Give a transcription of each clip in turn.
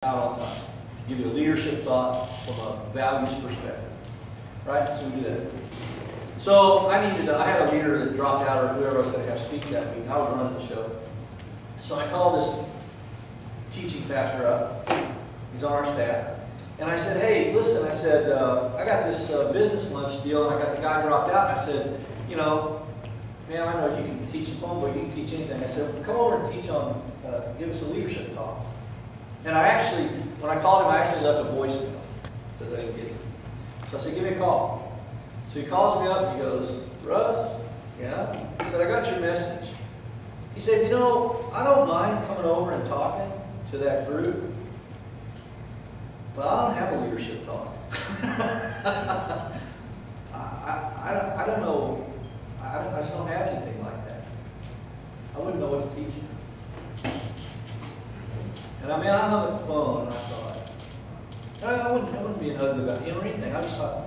out all the time. Give you a leadership thought from a values perspective. Right? So we do that. So I had a leader that dropped out, or whoever I was going to have speak that week. I was running the show. So I called this teaching pastor up. He's on our staff. And I said, hey, listen, I said, I got this business lunch deal, and I got the guy dropped out. And I said, you know, man, I know you can teach the phone book, you can teach anything. I said, come over and teach on, give us a leadership talk. And I actually, when I called him, I actually left a voicemail because I didn't get him. So I said, give me a call. So he calls me up and he goes, Russ? Yeah? He said, I got your message. He said, you know, I don't mind coming over and talking to that group, but I don't have a leadership talk. I don't know. I just don't have anything like that. I wouldn't know what to teach you. And I mean, I hung up the phone and I thought, I wouldn't be ugly about him or anything. I just thought,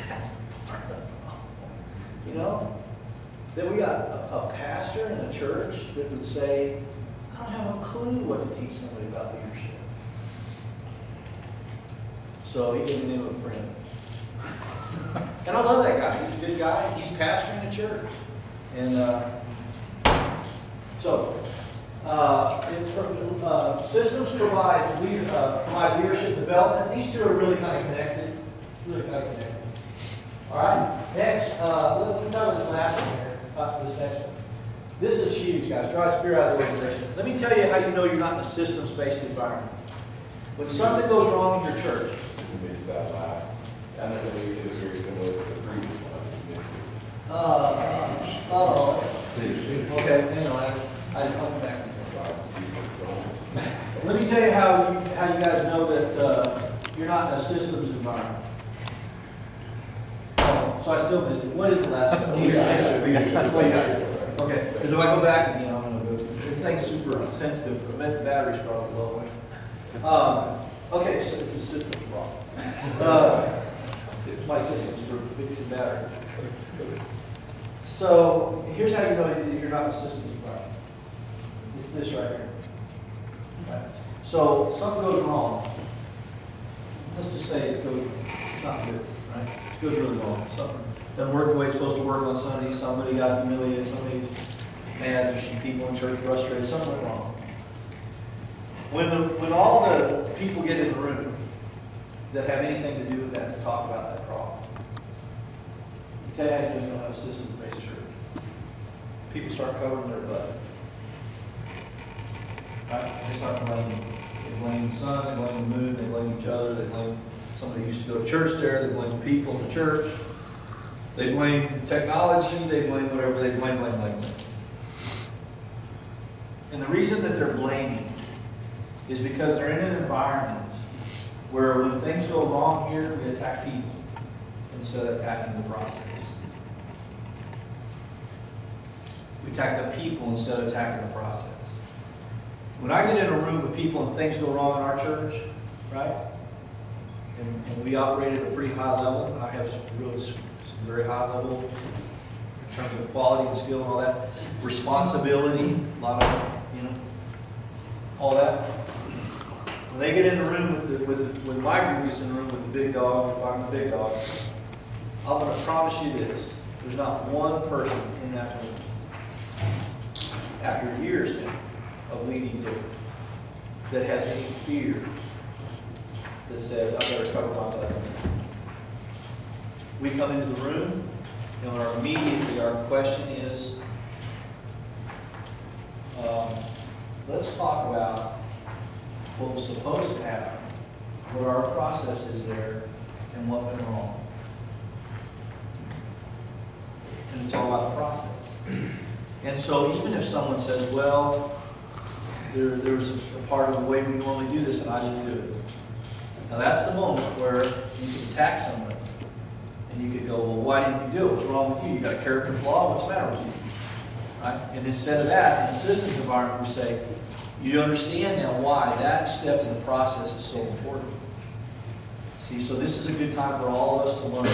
that's part of the problem. You know? That we got a pastor in a church that would say, I don't have a clue what to teach somebody about leadership. So he gave me a friend. And I love that guy. He's a good guy. He's pastoring a church. And systems provide leadership development. These two are really kind of connected. All right. Next, let me talk about this last one here. This next one. This is huge, guys. Drives fear out of the organization. Let me tell you how you know you're not in a systems-based environment. When something goes wrong in your church. I missed that last. I know that we said it's very similar to the previous one. I just missed it. Okay, hang on. I'll come back. Let me tell you how you guys know that you're not in a systems environment. Oh, so I still missed it. What is the last one? Leadership. Okay, because if I go back again, I'm going to go to this thing's super sensitive. I bet the battery's probably low. Okay, so it's a systems problem. It's my systems for fixing battery. So here's how you know that you're not in a systems environment. It's this right here. Right. So something goes wrong. Let's just say it's not good, right? It goes really wrong. Something doesn't work the way it's supposed to work on Sunday. Somebody got humiliated. Somebody's mad. There's some people in church frustrated. Something went wrong. When all the people get in the room that have anything to do with that to talk about that problem, you tell you how you don't have a systems-based church. People start covering their butt. Right? They start blaming. They blame the sun, they blame the moon, they blame each other, they blame somebody who used to go to church there, they blame the people in the church, they blame technology, they blame whatever, they blame. And the reason that they're blaming is because they're in an environment where when things go wrong here, we attack people instead of attacking the process. We attack the people instead of attacking the process. When I get in a room with people and things go wrong in our church, right? And we operate at a pretty high level, and I have some very high level in terms of quality and skill and all that. Responsibility, a lot of, all that. When they get in the room when my group is in the room with the big dog, if I'm the big dog, I'm going to promise you this. There's not one person in that room, after years now of leading there, that has any fear that says, I better cover my butt. We come into the room, and immediately our question is, let's talk about what was supposed to happen, what our process is there, and what went wrong. And it's all about the process. And so even if someone says, well, there's a part of the way we normally do this and I didn't do it. Now that's the moment where you can attack somebody. And you could go, well, why didn't you do it? What's wrong with you? You got a character flaw? What's the matter with you? Right? And instead of that, in a systems environment, we say, you understand now why that step in the process is so important. See, so this is a good time for all of us to learn,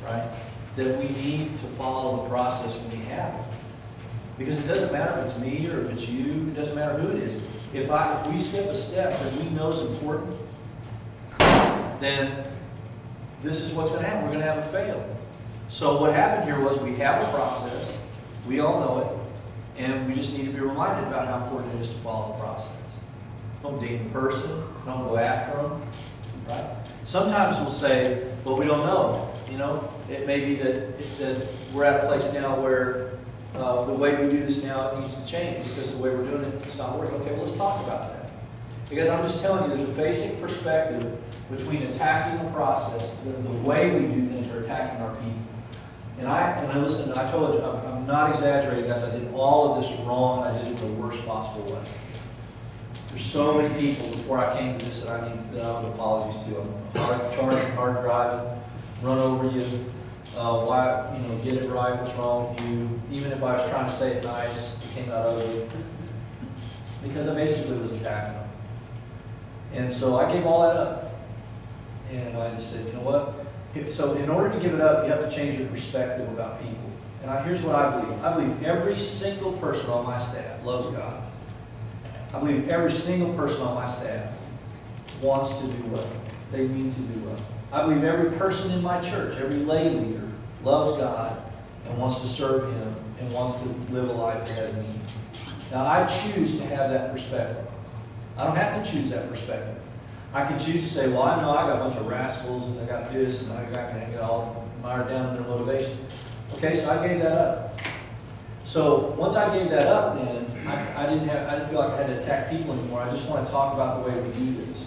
right? That we need to follow the process when we have it. Because it doesn't matter if it's me or if it's you, it doesn't matter who it is. If we skip a step that we know is important, then this is what's going to happen. We're going to have a fail. So what happened here was we have a process, we all know it, and we just need to be reminded about how important it is to follow the process. Don't ding the person, don't go after them, right? Sometimes we'll say, well, we don't know. You know, it may be that we're at a place now where the way we do this now needs to change because the way we're doing it, it's not working. Okay, well, let's talk about that. Because I'm just telling you, there's a basic perspective between attacking the process, the way we do things, or attacking our people. And I listen, I told you, I'm not exaggerating, guys. I did all of this wrong. I did it the worst possible way. There's so many people before I came to this that I would apologize to. I'm hard charging, hard driving, run over you. Why, get it right, what's wrong with you. Even if I was trying to say it nice, it came out ugly. Because I basically was attacking them. And so I gave all that up. And I just said, you know what? So in order to give it up, you have to change your perspective about people. And here's what I believe. I believe every single person on my staff loves God. I believe every single person on my staff wants to do well. They mean to do well. I believe every person in my church, every lay leader, loves God and wants to serve Him and wants to live a life that has meaning. Now, I choose to have that perspective. I don't have to choose that perspective. I can choose to say, well, I know I got a bunch of rascals and I got this and I got all mired down in their motivations. Okay, so I gave that up. So once I gave that up, then I didn't feel like I had to attack people anymore. I just want to talk about the way we do this.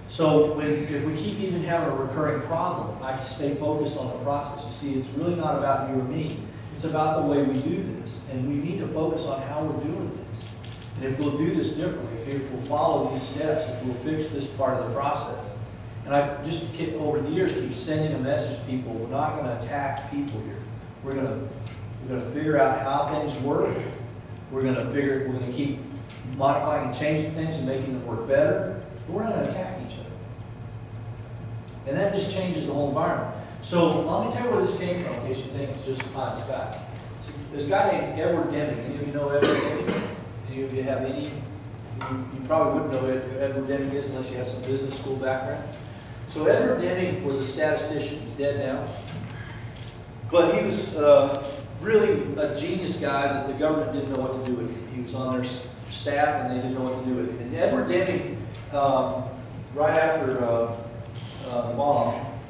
So if we keep even having a recurring problem, I stay focused on the process. You see, it's really not about you or me. It's about the way we do this. And we need to focus on how we're doing this. And if we'll do this differently, if we'll follow these steps, if we'll fix this part of the process. And I just, over the years, keep sending a message to people. We're not going to attack people here. We're going to figure out how things work. We're going to keep modifying and changing things and making them work better. But we're not going to attack each other. And that just changes the whole environment. So let me tell you where this came from, in case you think it's just pie in the sky. So, there's a guy named Edward Deming. Any of you know Edward Deming? Any of you have any? You probably wouldn't know who Edward Deming is unless you have some business school background. So Edward Deming was a statistician. He's dead now. But he was really a genius guy that the government didn't know what to do with him. He was on their staff and they didn't know what to do with him. And Edward Deming, right after the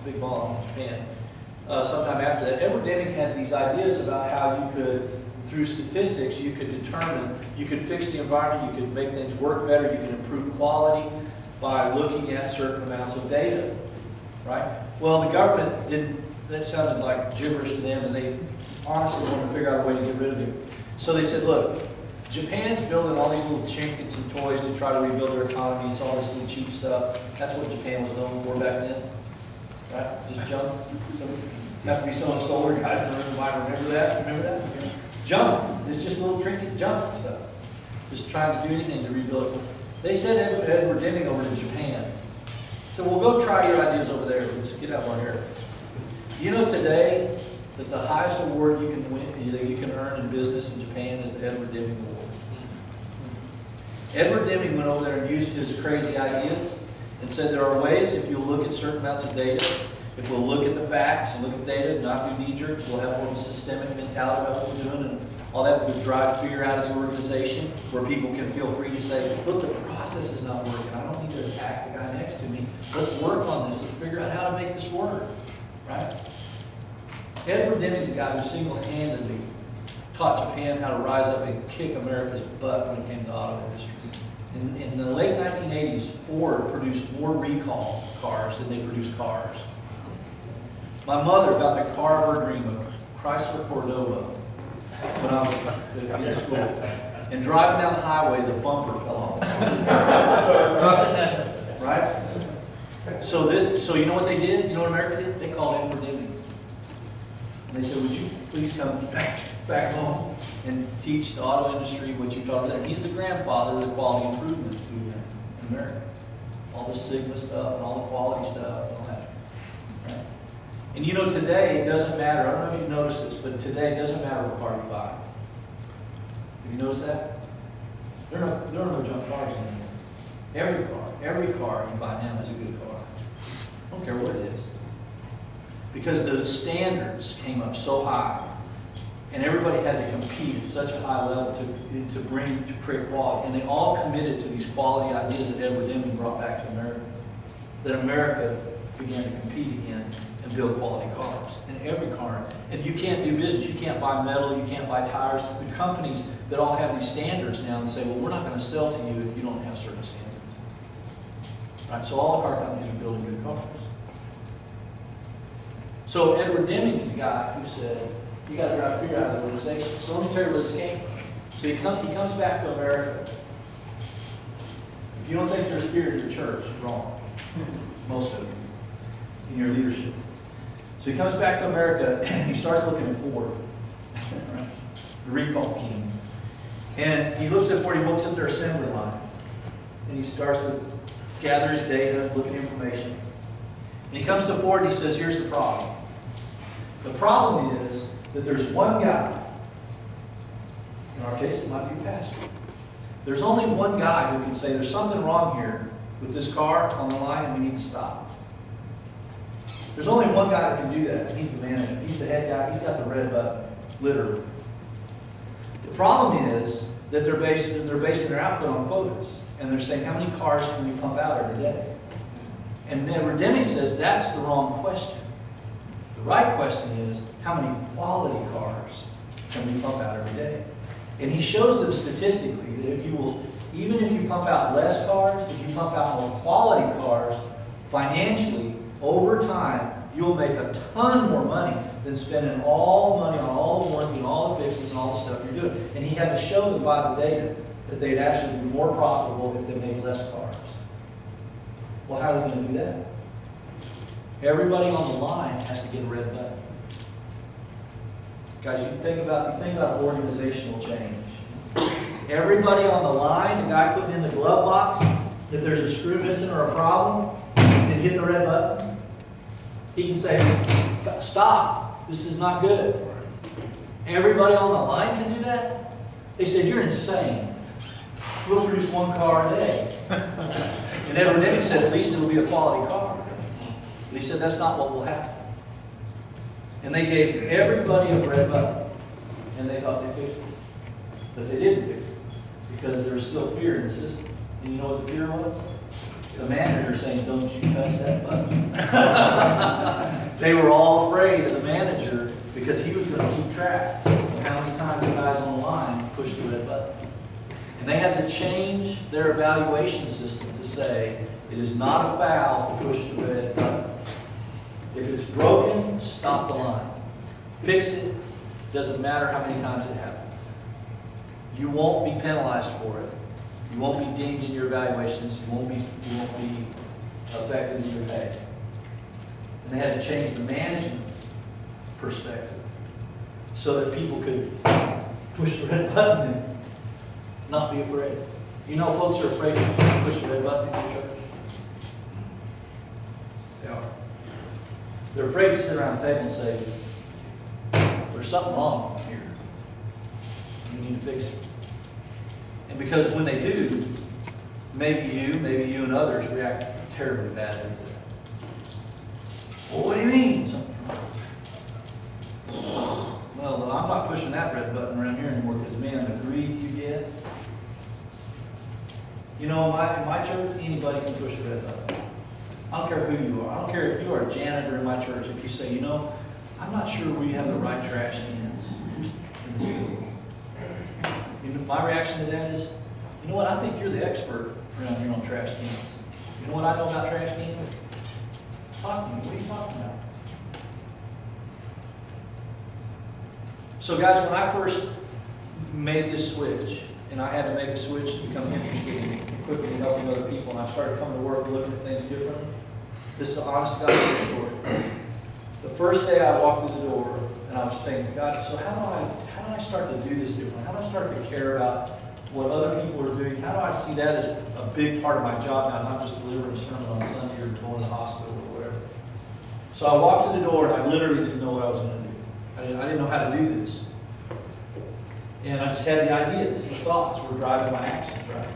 big bomb in Japan, sometime after that, Edward Deming had these ideas about how you could, through statistics, you could determine, you could fix the environment, you could make things work better, you could improve quality by looking at certain amounts of data, right? Well, the government didn't, that sounded like gibberish to them, and they honestly wanted to figure out a way to get rid of him. So they said, look, Japan's building all these little trinkets and toys to try to rebuild their economy. It's all this little cheap stuff. That's what Japan was known for back then, right? Just junk. Have to be some of the solar guys in the room might remember that. Remember that? Junk. It's just little trinket junk stuff. Just trying to do anything to rebuild it. They sent Edward Deming over to Japan. So we'll go try your ideas over there. Let's get out of our hair. You know today that the highest award you can win, that you can earn in business in Japan is the Edward Deming Award. Edward Deming went over there and used his crazy ideas and said there are ways, if you look at certain amounts of data, if we'll look at the facts and look at data, not do knee-jerk, we'll have more of a systemic mentality about what we're doing, and all that would drive fear out of the organization, where people can feel free to say, look, the process is not working. I don't need to attack the guy next to me. Let's work on this. Let's figure out how to make this work, right? Edward Deming's a guy who single-handedly taught Japan how to rise up and kick America's butt when it came to the auto industry. In the late 1980s, Ford produced more recall cars than they produced cars. My mother got the car of her dream, a Chrysler Cordova, when I was in school. And driving down the highway, the bumper fell off. Right? So you know what they did? You know what America did? They called Edward Deming. And they said, would you please come back home and teach the auto industry what you taught there? He's the grandfather of the quality improvement in America. All the Sigma stuff and all the quality stuff and all that. Right? And you know, today it doesn't matter. I don't know if you've noticed this, but today it doesn't matter what car you buy. Have you noticed that? There are no junk cars anymore. Every car you buy now is a good car. I don't care what it is. Because the standards came up so high, and everybody had to compete at such a high level to create quality. And they all committed to these quality ideas that Edward Deming brought back to America. That America began to compete again and build quality cars. And every car, and you can't do business, you can't buy metal, you can't buy tires. The companies that all have these standards now and say, well, we're not going to sell to you if you don't have certain standards. Right, so all the car companies are building good cars. So Edward Deming's the guy who said, you got to try to figure out the organization. So let me tell you where this came from. So he comes back to America. If you don't think there's fear in your church, you're wrong. Most of you, in your leadership. So he comes back to America and he starts looking at Ford, right? The recall king. And he looks at Ford, he looks at their assembly line. And he starts to gather his data, look at information. And he comes to Ford and he says, here's the problem. The problem is that there's one guy, in our case it might be the pastor. There's only one guy who can say there's something wrong here with this car on the line and we need to stop. There's only one guy that can do that, and he's the manager. He's the head guy. He's got the red button, literally. The problem is that they're basing their output on quotas, and they're saying how many cars can we pump out every day? And then Deming says that's the wrong question. The right question is how many quality cars can we pump out every day? And he shows them statistically that even if you pump out less cars, if you pump out more quality cars, financially, over time, you'll make a ton more money than spending all the money on all the warranty and all the fixes and all the stuff you're doing. And he had to show them by the data that they'd actually be more profitable if they made less cars. Well, how are they going to do that? Everybody on the line has to get a red button. Guys, you think about organizational change. Everybody on the line, the guy putting in the glove box, if there's a screw missing or a problem, can hit the red button. He can say, stop, this is not good. Everybody on the line can do that? They said, you're insane. We'll produce one car a day. And Edward Deming said, at least it'll be a quality car. But he said, that's not what will happen. And they gave everybody a red button. And they thought they fixed it. But they didn't fix it. Because there was still fear in the system. And you know what the fear was? The manager saying, don't you touch that button. They were all afraid of the manager because he was going to keep track of how many times the guys on the line pushed the red button. And they had to change their evaluation system to say, it is not a foul to push the red button. If it's broken, stop the line. Fix it. Doesn't matter how many times it happens. You won't be penalized for it. You won't be dinged in your evaluations. You won't be affected in your pay. And they had to change the management perspective so that people could push the red button and not be afraid. You know, folks are afraid to push the red button in your church. They are. They're afraid to sit around the table and say, there's something wrong here. You need to fix it. And because when they do, maybe you and others react terribly badly to that. Well, what do you mean? Well, I'm not pushing that red button around here anymore because, man, the grief you get. You know, in my church, anybody can push the red button. I don't care who you are. I don't care if you are a janitor in my church. If you say, you know, I'm not sure we have the right trash cans in this building. My reaction to that is, you know what, I think you're the expert around here on trash cans. You know what I know about trash cans? Talk to me. What are you talking about? So guys, when I first made this switch, and I had to make a switch to become interested in equipping and helping other people, and I started coming to work looking at things differently, this is an honest to God story. The first day I walked through the door, and I was thinking, God, so how do I start to do this differently? How do I start to care about what other people are doing? How do I see that as a big part of my job now, not just delivering a sermon on Sunday or going to the hospital or whatever? So I walked to the door, and I literally didn't know what I was going to do. I didn't know how to do this. And I just had the ideas, the thoughts were driving my actions, right?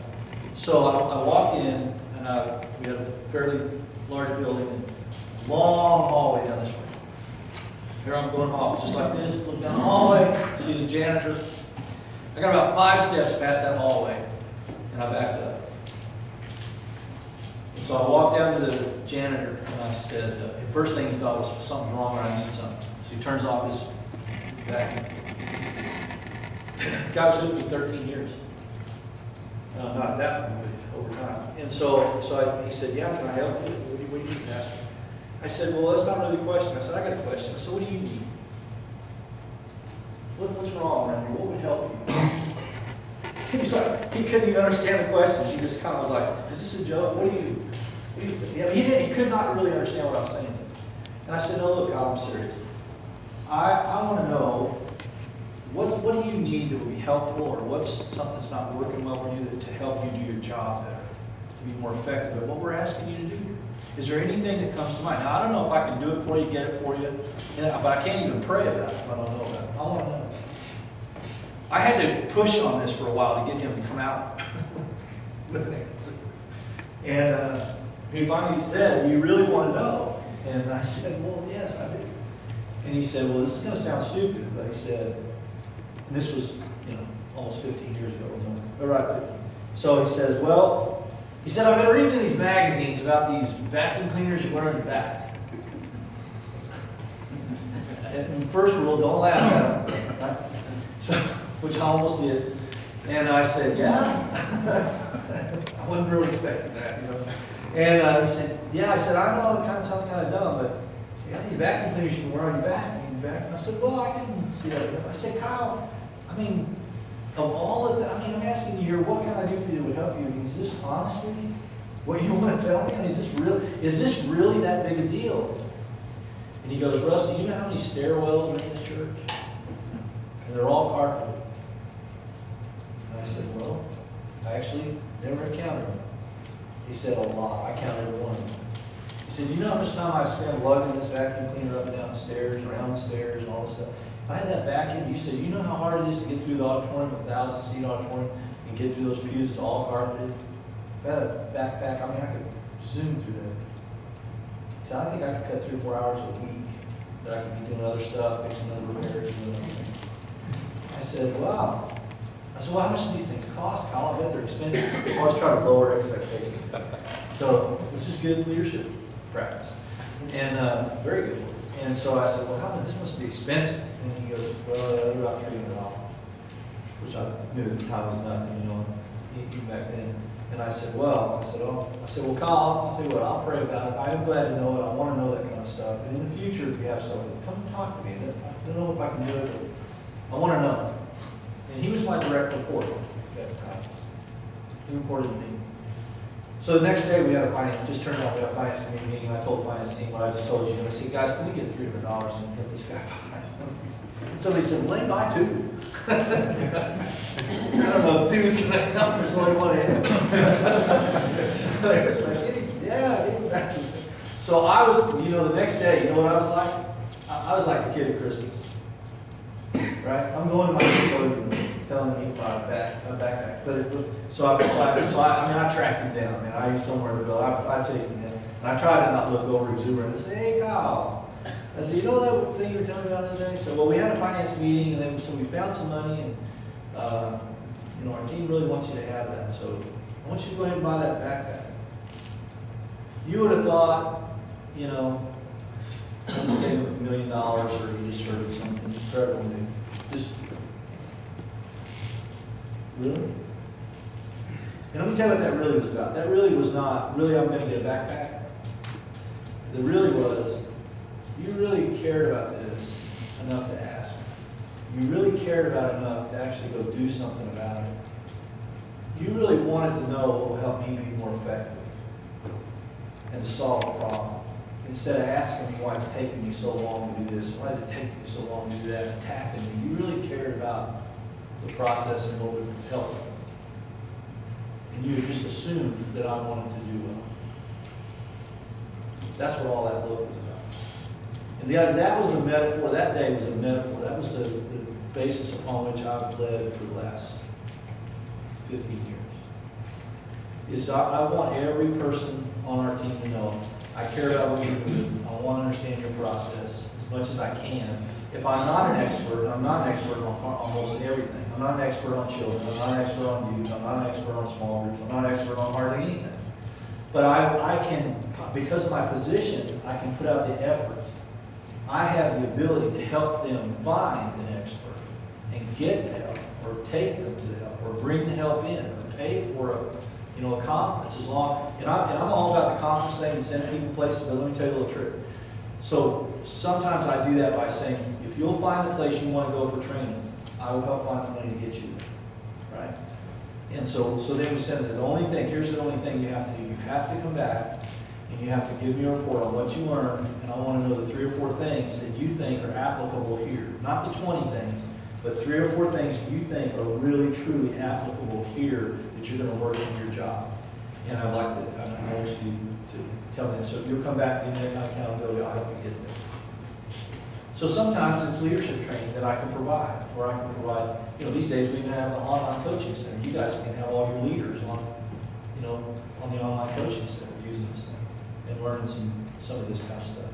So I walked in, and we had a fairly large building, and long hallway down this way. Here I'm going off, just like this, look down the hallway, see the janitor. I got about 5 steps past that hallway, and I backed up. And so I walked down to the janitor, and I said, the first thing he thought was something's wrong or I need something. So he turns off his vacuum. The guy was with me 13 years. Not at that point, but over time. And so he said, yeah, can I help you? What do you need to ask me? I said, well, that's not really a question. I said, I got a question. I said, what do you need? What's wrong around here? What would help you? He's like, he couldn't even understand the questions. He just kind of was like, is this a joke? What do you think? I mean, he could not really understand what I was saying. And I said, no, look, Kyle, I'm serious. I want to know, what do you need that would be helpful, or what's something that's not working well for you to help you do your job better, to be more effective at what we're asking you to do here? Is there anything that comes to mind? Now, I don't know if I can do it for you, get it for you, but I can't even pray about it if I don't know about it. I want to know. I had to push on this for a while to get him to come out with an answer. And he finally said, do you really want to know? And I said, well, yes, I do. And he said, well, this is going to sound stupid, but he said, and this was, almost 15 years ago, or right 15. So he says, well, he said, I've been reading these magazines about these vacuum cleaners you wear on your back. And first rule, don't laugh at them, right? So, which I almost did. And I said, yeah? I wasn't really expecting that, And he said, yeah. I said, I know it kind of sounds kind of dumb, but you got these vacuum cleaners you can wear on your back. And I said, well, I can see that. I said, Kyle, I mean, of all of that, I'm asking you here, what can I do for you that would help you? Is this honestly what you want to tell me? I mean, is this really that big a deal? And he goes, Russ, do you know how many stairwells are in this church? And they're all carpeted. And I said, well, I actually never counted them. He said, a lot. I counted every one of them. He said, you know how much time I spent lugging this vacuum cleaner up and down the stairs, around the stairs, and all this stuff? If I had that vacuum, you said, you know how hard it is to get through the auditorium, a 1,000-seat auditorium, and get through those pews, it's all carpeted? If I had a backpack, I mean, I could zoom through that. He said, I think I could cut 3 or 4 hours a week, that I could be doing other stuff, fixing other repairs, doing other things. I said, wow. I said, well, how much do these things cost, Kyle? I bet they're expensive. I always try to lower expectations. So, which is good leadership practice. And very good. And so I said, well, this must be expensive. And he goes, well, they're about $300, which I knew at the time was nothing, even back then. And I said, well, well, Kyle, I'll tell you what, I'll pray about it. I'm glad to know it. I want to know that kind of stuff. And in the future, if you have something, come talk to me. I don't know if I can do it, but I want to know. And he was my direct report at that time. He reported to me. So the next day we had a finance, just turned out we had a finance committee meeting, and I told the finance team what I just told you. And I said, guys, can we get $300 and let this guy buy? And somebody said, well, let him buy 2. I don't know, 2 is going to help. There's only one in. So they was like, yeah, get him back. So I was, the next day, you know what I was like? I was like a kid at Christmas. Right? I'm going to my clothing room, telling him about a backpack. So I tracked him down, man. I used somewhere to go. I chased him down. And I tried to not look over exuberant and say, hey, Kyle. I said, you know that thing you were telling me about the other day? So, well, we had a finance meeting, and then so we found some money, and our team really wants you to have that. So I want you to go ahead and buy that backpack. You would have thought, I just gave him $1 million, or you just heard something incredible new. Just really? And let me tell you what that really was about. That really was not, really I'm going to get a backpack. It really was, you really cared about this enough to ask me. You really cared about it enough to actually go do something about it. You really wanted to know what will help me be more effective and to solve a problem. Instead of asking me why it's taking me so long to do this, why is it taking me so long to do that, attacking me, you really cared about the process and what would help me. And you just assumed that I wanted to do well. That's what all that book was about. And guys, that was the metaphor, that day was a metaphor. That was the basis upon which I've led for the last 15 years. Is I want every person on our team to know I care about what you're doing. I want to understand your process as much as I can. If I'm not an expert, I'm not an expert on almost everything. I'm not an expert on children. I'm not an expert on youth. I'm not an expert on small groups. I'm not an expert on hardly anything. But I can, because of my position, I can put out the effort. I have the ability to help them find an expert and get the help, or take them to the help, or bring the help in, or pay for a conference. As long, and I'm all about the conference thing and sending people places. But let me tell you a little trick. So sometimes I do that by saying, if you'll find a place you want to go for training, I will help find the money to get you there, right? And so then we said that here's the only thing you have to do. You have to come back and you have to give me a report on what you learned, and I want to know the 3 or 4 things that you think are applicable here. Not the 20 things, but 3 or 4 things you think are really, truly applicable here that you're going to work in your job. And I want you to tell me that. So if you'll come back and give me accountability, I'll help you get there. So sometimes it's leadership training that I can provide, or I can provide, these days we even have an online coaching center. You guys can have all your leaders on the online coaching center using this thing and learning some of this kind of stuff.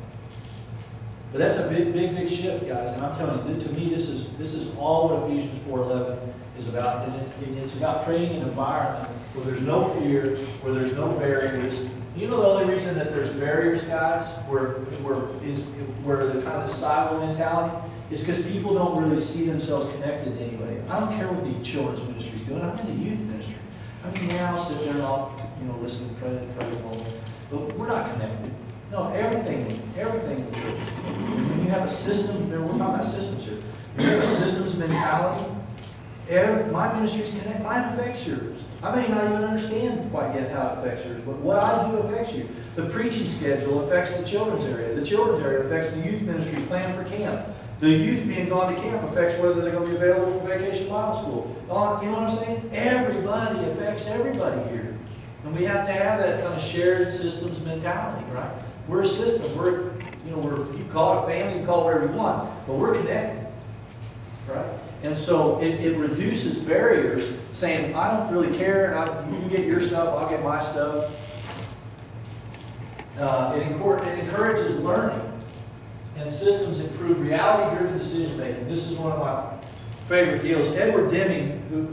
But that's a big shift, guys. And I'm telling you, to me, this is all what Ephesians 4:11 is about. And it's about creating an environment where there's no fear, where there's no barriers. You know the only reason that there's barriers, guys, where the kind of the silo mentality is because people don't really see themselves connected to anybody. I don't care what the children's ministry is doing. I'm in the youth ministry. I mean, yeah, I'll sit there and I'll, listen to pray, but we're not connected. No, everything in the church is connected. When you have a system, we're talking about systems here. When you have a systems mentality, my ministry is connected. Mine affects yours. I may not even understand quite yet how it affects yours, but what I do affects you. The preaching schedule affects the children's area. The children's area affects the youth ministry's plan for camp. The youth being gone to camp affects whether they're going to be available for Vacation Bible School. You know what I'm saying? Everybody affects everybody here. And we have to have that kind of shared systems mentality, right? We're a system. You call it a family, you call it whatever you want, but we're connected, right? And so it reduces barriers, saying, I don't really care, you get your stuff, I'll get my stuff. It encourages learning, and systems improve reality-driven decision-making. This is one of my favorite deals. Edward Deming, who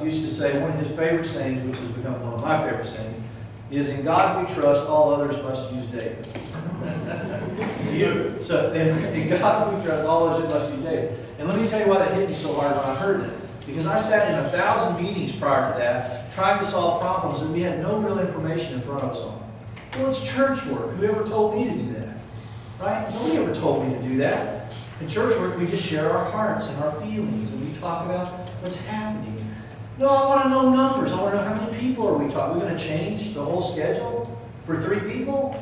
used to say, one of his favorite sayings, which has become one of my favorite sayings, is, in God we trust, all others must use data. So in God we trust, all others must use data. And let me tell you why that hit me so hard when I heard that. Because I sat in 1,000 meetings prior to that, trying to solve problems that we had no real information in front of us on. Well, it's church work. Whoever told me to do that? Right? Nobody ever told me to do that. In church work, we just share our hearts and our feelings, and we talk about what's happening. No, I want to know numbers. I want to know how many people are we talking. We're going to change the whole schedule for 3 people?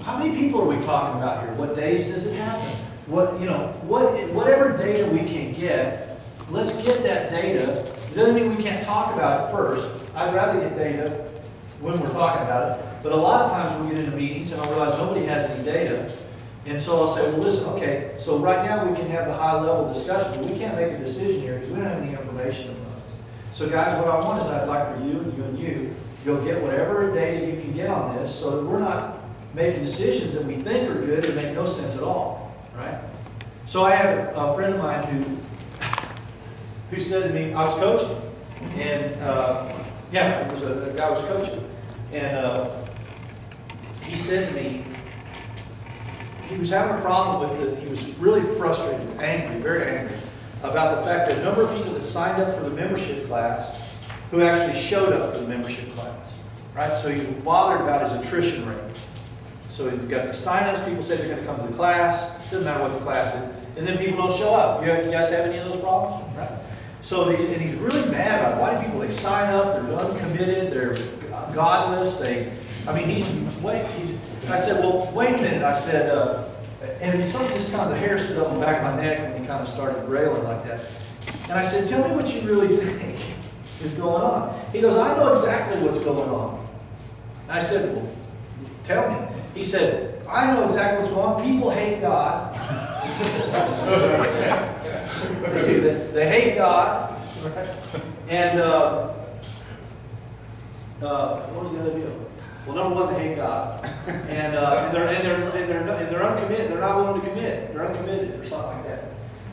How many people are we talking about here? What days does it happen? Whatever data we can get, let's get that data. It doesn't mean we can't talk about it first. I'd rather get data when we're talking about it. But a lot of times we'll get into meetings and I'll realize nobody has any data. And so I'll say, well, listen, okay, so right now we can have the high-level discussion, but we can't make a decision here because we don't have any information in us. So guys, what I want is I'd like for you and you go get whatever data you can get on this so that we're not making decisions that we think are good and make no sense at all, right? So I had a friend of mine who said to me, I was coaching, and it was a guy was coaching, and he said to me, he was having a problem with it. He was really frustrated, angry, very angry, about the fact that a number of people that signed up for the membership class who actually showed up for the membership class, right? So he was bothered about his attrition rate. So you've got the sign-ups, people say they're going to come to the class, doesn't matter what the class is, and then people don't show up. You guys have any of those problems? Right? So he's really mad about it. Why do people, they sign up, they're uncommitted, they're godless, I said, well, wait a minute. I said, and something just kind of, the hair stood up on the back of my neck and he kind of started railing like that. And I said, tell me what you really think is going on. He goes, I know exactly what's going on. And I said, well, tell me. He said, I know exactly what's going on. People hate God. They do that. They hate God. And what was the other deal? Well, number one, they hate God, and they're uncommitted. They're not willing to commit. They're uncommitted or something like that.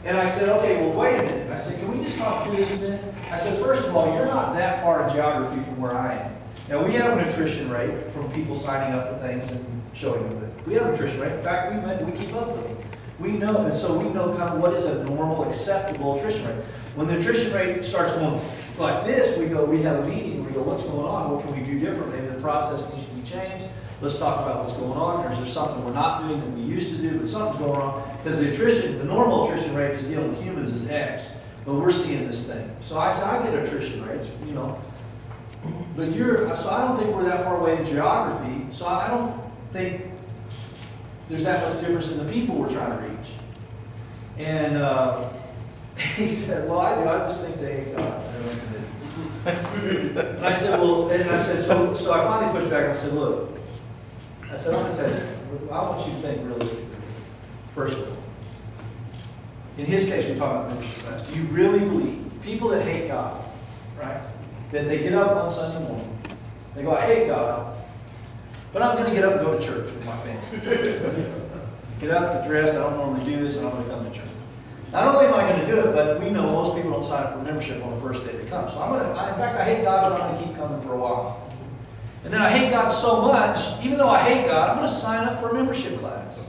And I said, okay, well, wait a minute. I said, can we just talk through this a minute? I said, first of all, you're not that far in geography from where I am. Now, we have an attrition rate from people signing up for things and showing them that we have an attrition rate. In fact, we keep up with it. We know, and so we know kind of what is a normal, acceptable attrition rate. When the attrition rate starts going like this, we have a meeting, we go, what's going on? What can we do different? Maybe the process needs to be changed. Let's talk about what's going on. Or is there something we're not doing that we used to do, but something's going on? Because the normal attrition rate just dealing with humans is X, but we're seeing this thing. So I said, I get attrition rates, you know. But so I don't think we're that far away in geography, so I don't think there's that much difference in the people we're trying to reach. And he said, well, I do. I just think they hate God. And I said, well, so I finally pushed back and I said, look, I said, I'm going to tell you something. I want you to think realistically, first of all. In his case, we're talking about membership class. Do you really believe people that hate God, right, that they get up on Sunday morning, they go, I hate God, but I'm going to get up and go to church with my family. Get up, get dressed, I don't normally do this, and I'm going to come to church. Not only am I going to do it, but we know most people don't sign up for membership on the first day they come. So in fact, I hate God, but I'm going to keep coming for a while. And then I hate God so much, even though I hate God, I'm going to sign up for a membership class.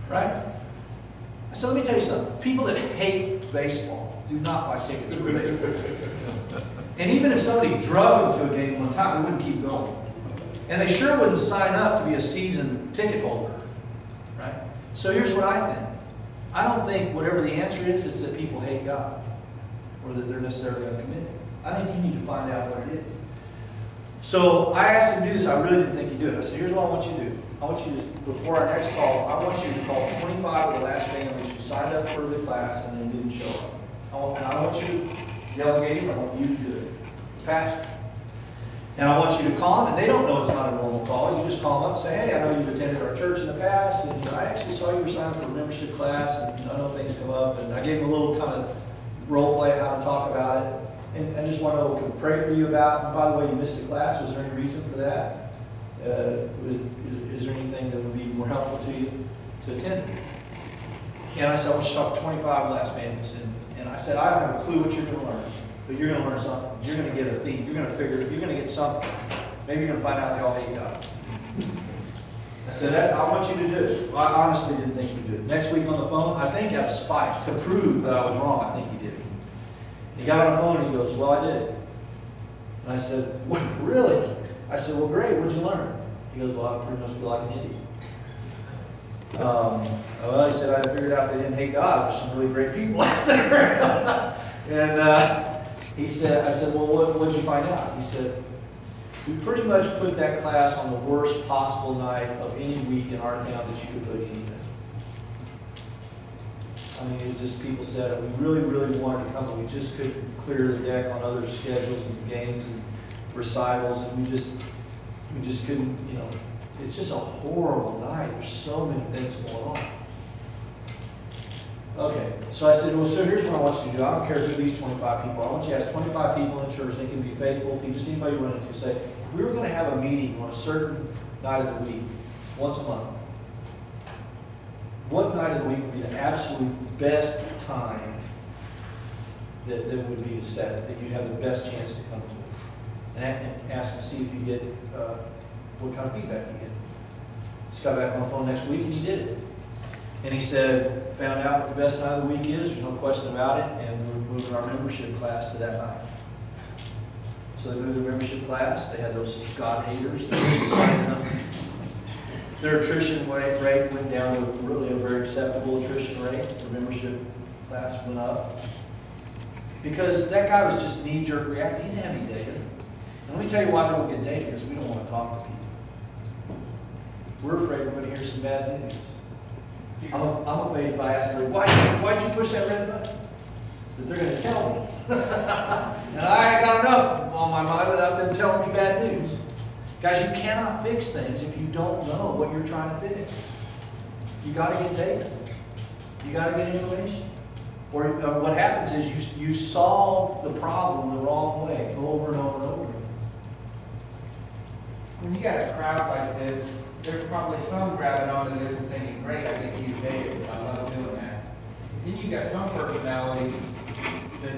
Right? So let me tell you something. People that hate baseball do not buy tickets for baseball. And even if somebody drug them to a game one time, they wouldn't keep going. And they sure wouldn't sign up to be a season ticket holder. Right? So here's what I think. I don't think whatever the answer is, it's that people hate God or that they're necessarily uncommitted. I think you need to find out what it is. So I asked him to do this. I really didn't think he'd do it. I said, here's what I want you to do. I want you to, before our next call, I want you to call 25 of the last families who signed up for the class and then didn't show up. And I want you to delegate it. I want you to do it. Pastor. And I want you to call them, and they don't know it's not a normal call. You just call them up and say, hey, I know you've attended our church in the past, and I actually saw you were signed up for a membership class, and I know things come up, and I gave them a little kind of role play how to talk about it. And I just want to know what we can pray for you about. And by the way, you missed the class. Was there any reason for that? Is there anything that would be more helpful to you to attend? And I said, I want you to talk to 25 last families. And I said, I don't have a clue what you're going to learn, but you're going to learn something. You're going to get a theme. You're going to figure, you're going to get something. Maybe you're going to find out they all hate God. I said, I want you to do it. Well, I honestly didn't think you'd do it. Next week on the phone, I think out of spite, to prove that I was wrong, I think he did. He got on the phone and he goes, well, I did. And I said, what, really? I said, well, great, what'd you learn? He goes, well, I pretty much feel like an idiot. Well, he said, I figured out they didn't hate God. There's some really great people out there. And he said, I said, well, what'd you find out? He said, we pretty much put that class on the worst possible night of any week in our town that you could put anything. I mean, it just, people said, we really, really wanted to come, but we just couldn't clear the deck on other schedules and games and recitals, and we just couldn't, you know, it's just a horrible night. There's so many things going on. Okay, so I said, well, so here's what I want you to do. I don't care who these 25 people are. I want you to ask 25 people in church. They can be faithful. Just anybody you run into. Say, if we were going to have a meeting on a certain night of the week, once a month, what night of the week would be the absolute best time that would be set, that you'd have the best chance to come to it? And ask and see if you get what kind of feedback you get. Just got back on the phone next week and he did it. And he said, found out what the best night of the week is, there's no question about it, and we're moving our membership class to that night. So they moved the membership class. They had those God haters that were signing up. Their attrition rate went down to really a very acceptable attrition rate. The membership class went up. Because that guy was just knee-jerk reacting. He didn't have any data. And let me tell you why they don't get data, because we don't want to talk to people. We're afraid we're going to hear some bad news. I'm afraid if I ask them, why'd you push that red button? That they're going to tell me. And I ain't got enough on my mind without them telling me bad news. Guys, you cannot fix things if you don't know what you're trying to fix. You got to get data. You got to get information. Or what happens is you solve the problem the wrong way over and over and over. When you got a crowd like this, there's probably some grabbing onto this and thinking, great, I get to use data, I love doing that. Then you got some personalities that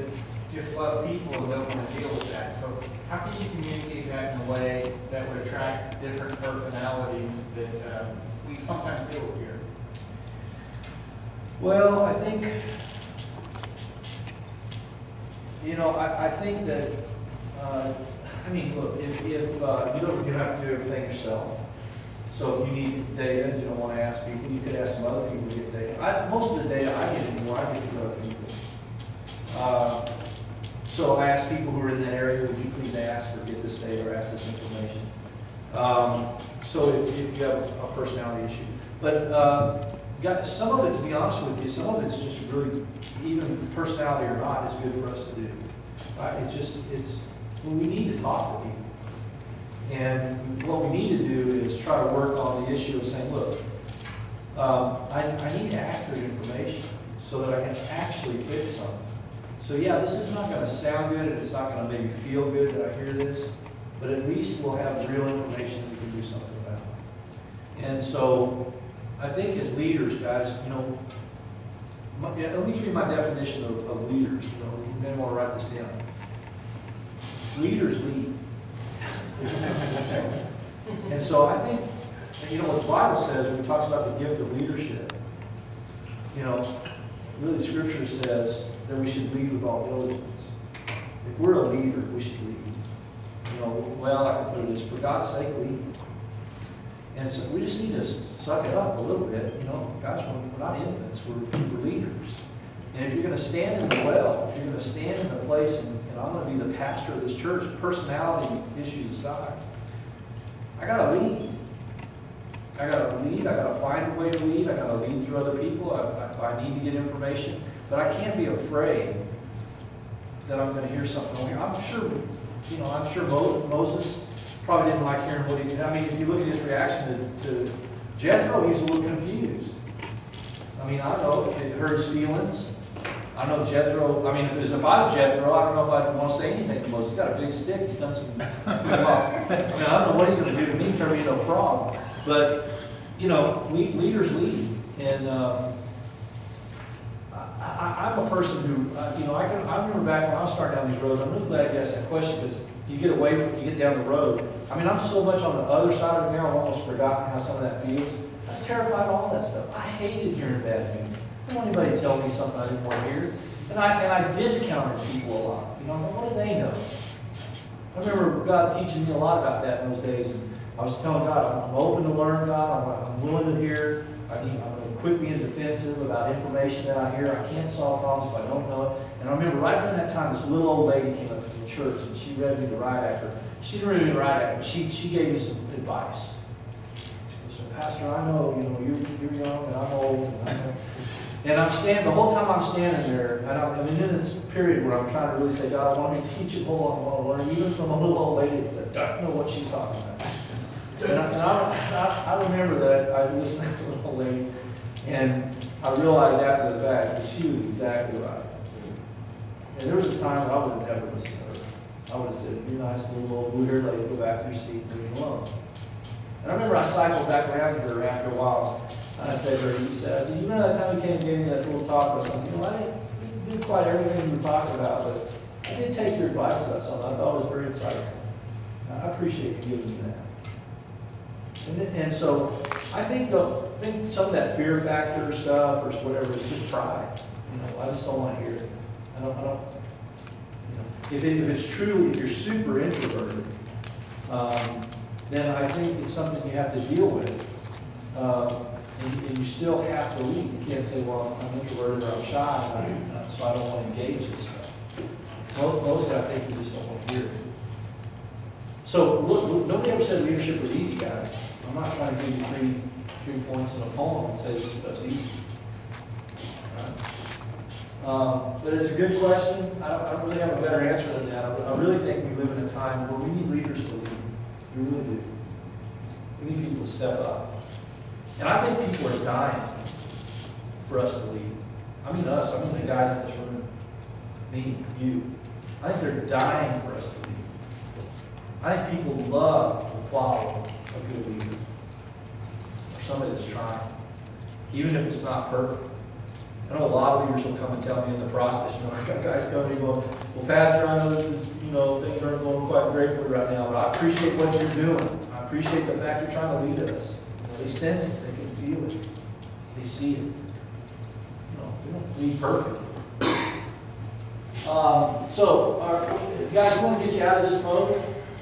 just love people and don't want to deal with that. So how can you communicate that in a way that would attract different personalities that we sometimes deal with here? Well, I think, I think that, look, if you don't have to do everything yourself. So if you need data and you don't want to ask people, you could ask some other people to get data. Most of the data I get anymore, I get from other people. So I ask people who are in that area, would you please ask or get this data or ask this information? So if you have a personality issue. But some of it, to be honest with you, some of it's just really, even personality or not, is good for us to do. We need to talk to people. And what we need to do is try to work on the issue of saying, look, I need accurate information so that I can actually fix something. So yeah, this is not going to sound good and it's not going to make me feel good that I hear this, but at least we'll have real information that we can do something about. And so I think as leaders, guys, let me give you my definition of leaders. You may want to write this down. Leaders lead. And so I think, what the Bible says when it talks about the gift of leadership, really Scripture says that we should lead with all diligence. If we're a leader, we should lead. Well, I can put it this, for God's sake, lead. And so we just need to suck it up a little bit. Guys, we're not infants, we're leaders. And if you're going to stand in the well, if you're going to stand in the place, and I'm going to be the pastor of this church, personality issues aside, I got to lead. I got to lead. I got to find a way to lead. I got to lead through other people. I need to get information. But I can't be afraid that I'm going to hear something wrong. I'm sure Moses probably didn't like hearing what he did. If you look at his reaction to Jethro, he was a little confused. I know it hurt his feelings. I know Jethro, if I was Jethro, I don't know if I'd want to say anything to Moses. He's got a big stick. He's done some, I don't know what he's going to do to me, turn me into a frog. But, leaders lead. And I'm a person who, I remember back when I was starting down these roads, I'm really glad you asked that question because you get down the road. I'm so much on the other side of it now, I've almost forgotten how some of that feels. I was terrified of all that stuff. I hated hearing bad news. I don't want anybody to tell me something I didn't want to hear. And I discounted people a lot. What do they know? I remember God teaching me a lot about that in those days. And I was telling God, I'm open to learn, God. I'm willing to hear. I'm going to quit being defensive about information that I hear. I can't solve problems if I don't know it. And I remember right around that time, this little old lady came up to the church and she read me the right after. She didn't read me the right after, but she gave me some advice. She goes, Pastor, I know, you're young and I'm old. And the whole time I'm standing there, and I'm in this period where I'm trying to really say, God, I want to be teachable, I want to learn, even from a little old lady that doesn't know what she's talking about. And I remember that I listened to the little old lady, and I realized after the fact that she was exactly right. And there was a time when I would have never listened to her. I would have said, you nice little old blue-haired lady, go back to your seat and leave me alone. And I remember I cycled back around to her after a while. And I said to her, I said, you remember that time you came and gave me that little talk or something? I didn't do quite everything you were talking about, but I did take your advice about something I thought was very insightful. I appreciate you giving me that. And so I think some of that fear factor stuff or whatever is just pride. I just don't want to hear it. I don't. If it's truly, if you're super introverted, then I think it's something you have to deal with. And you still have to lead. You can't say, well, I'm introverted or I'm shy, so I don't want to engage this stuff. Mostly, I think you just don't want to hear it. So, look, nobody ever said leadership was easy, guys. I'm not trying to give you three points in a poem and say this stuff's easy. Right? But it's a good question. I don't really have a better answer than that. I really think we live in a time where we need leaders to lead. We really do. We need people to step up. And I think people are dying for us to lead. I mean us, I mean the guys in this room, me, you. I think they're dying for us to lead. I think people love to follow a good leader, or somebody that's trying, even if it's not perfect. I know a lot of leaders will come and tell me in the process, you know, I got guys coming and going, well, Pastor, I know this is, you know, things aren't going quite great for you right now, but I appreciate what you're doing. I appreciate the fact you're trying to lead us. You know, they sense it, they can feel it, they see it. You know, we don't lead perfect. Guys, I want to get you out of this mode,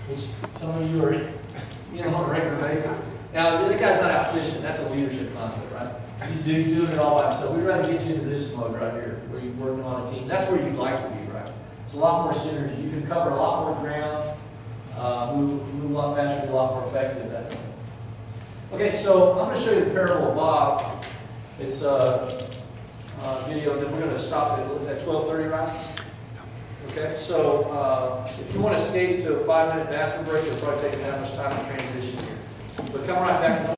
which some of you are, you know, on a regular basis. Now, the guy's not out fishing. That's a leadership concept, right? He's doing it all by himself. We'd rather get you into this mode right here, where you're working on a team. That's where you'd like to be, right? It's a lot more synergy. You can cover a lot more ground, move a lot faster, be a lot more effective that way. Okay, so I'm going to show you the parable of Bob. It's a video, and then we're going to stop at 12:30, right? Okay, so if you want to escape to a 5-minute bathroom break, it'll probably take that much time to transition here. But come right back.